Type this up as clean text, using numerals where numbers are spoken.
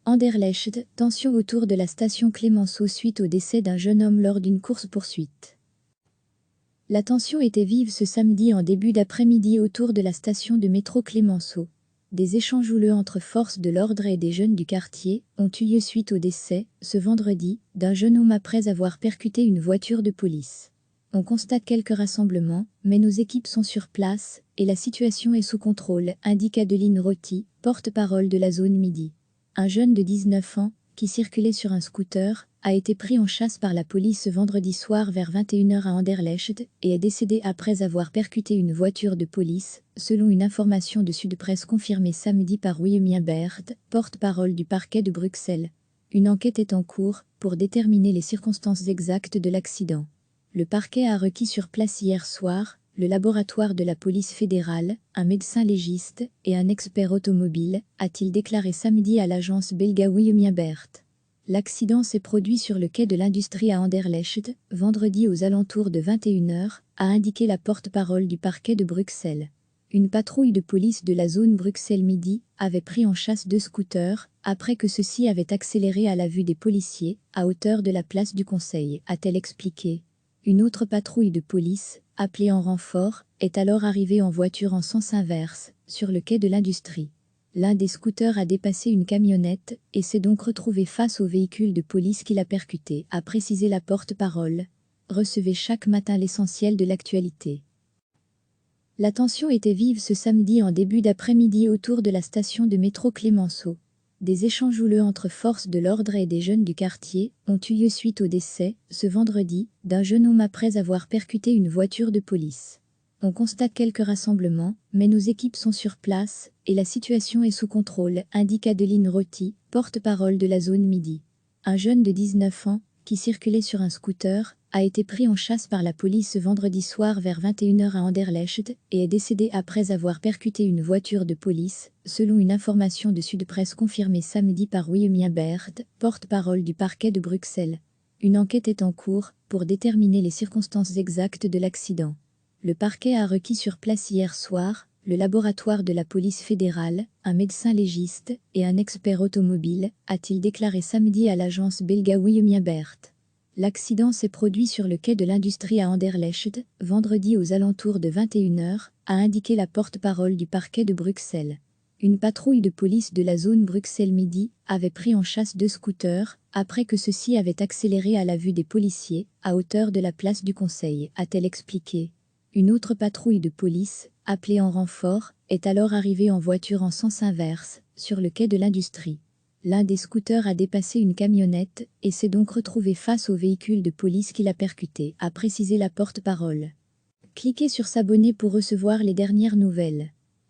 Anderlecht, tension autour de la station Clemenceau suite au décès d'un jeune homme lors d'une course-poursuite. La tension était vive ce samedi en début d'après-midi autour de la station de métro Clemenceau. Des échanges houleux entre forces de l'ordre et des jeunes du quartier ont eu lieu suite au décès, ce vendredi, d'un jeune homme après avoir percuté une voiture de police. On constate quelques rassemblements, mais nos équipes sont sur place et la situation est sous contrôle, indique Adeline Rotti, porte-parole de la zone Midi. Un jeune de 19 ans, qui circulait sur un scooter, a été pris en chasse par la police ce vendredi soir vers 21 h à Anderlecht et est décédé après avoir percuté une voiture de police, selon une information de Sud Presse confirmée samedi par Willemien Berthe, porte-parole du parquet de Bruxelles. Une enquête est en cours pour déterminer les circonstances exactes de l'accident. Le parquet a requis sur place hier soir le laboratoire de la police fédérale, un médecin légiste et un expert automobile, a-t-il déclaré samedi à l'agence belga Willemien Berthe. L'accident s'est produit sur le quai de l'Industrie à Anderlecht, vendredi aux alentours de 21 h, a indiqué la porte-parole du parquet de Bruxelles. Une patrouille de police de la zone Bruxelles-Midi avait pris en chasse 2 scooters, après que ceux-ci avaient accéléré à la vue des policiers, à hauteur de la place du Conseil, a-t-elle expliqué. Une autre patrouille de police, appelée en renfort, est alors arrivée en voiture en sens inverse, sur le quai de l'Industrie. L'un des scooters a dépassé une camionnette et s'est donc retrouvé face au véhicule de police qui l'a percuté, a précisé la porte-parole. Recevez chaque matin l'essentiel de l'actualité. La tension était vive ce samedi en début d'après-midi autour de la station de métro Clemenceau. Des échanges houleux entre forces de l'ordre et des jeunes du quartier ont eu lieu suite au décès, ce vendredi, d'un jeune homme après avoir percuté une voiture de police. On constate quelques rassemblements, mais nos équipes sont sur place et la situation est sous contrôle, indique Adeline Rotti, porte-parole de la zone Midi. Un jeune de 19 ans, qui circulait sur un scooter, a été pris en chasse par la police ce vendredi soir vers 21 h à Anderlecht et est décédé après avoir percuté une voiture de police, selon une information de Sud Presse confirmée samedi par Willemien Berthe, porte-parole du parquet de Bruxelles. Une enquête est en cours pour déterminer les circonstances exactes de l'accident. Le parquet a requis sur place hier soir le laboratoire de la police fédérale, un médecin légiste et un expert automobile, a-t-il déclaré samedi à l'agence belga Willemien Berthe. L'accident s'est produit sur le quai de l'Industrie à Anderlecht, vendredi aux alentours de 21 h, a indiqué la porte-parole du parquet de Bruxelles. Une patrouille de police de la zone Bruxelles-Midi avait pris en chasse 2 scooters, après que ceux-ci avaient accéléré à la vue des policiers, à hauteur de la place du Conseil, a-t-elle expliqué. Une autre patrouille de police, appelée en renfort, est alors arrivée en voiture en sens inverse, sur le quai de l'Industrie. L'un des scooters a dépassé une camionnette et s'est donc retrouvé face au véhicule de police qui l'a percuté, a précisé la porte-parole. Cliquez sur s'abonner pour recevoir les dernières nouvelles.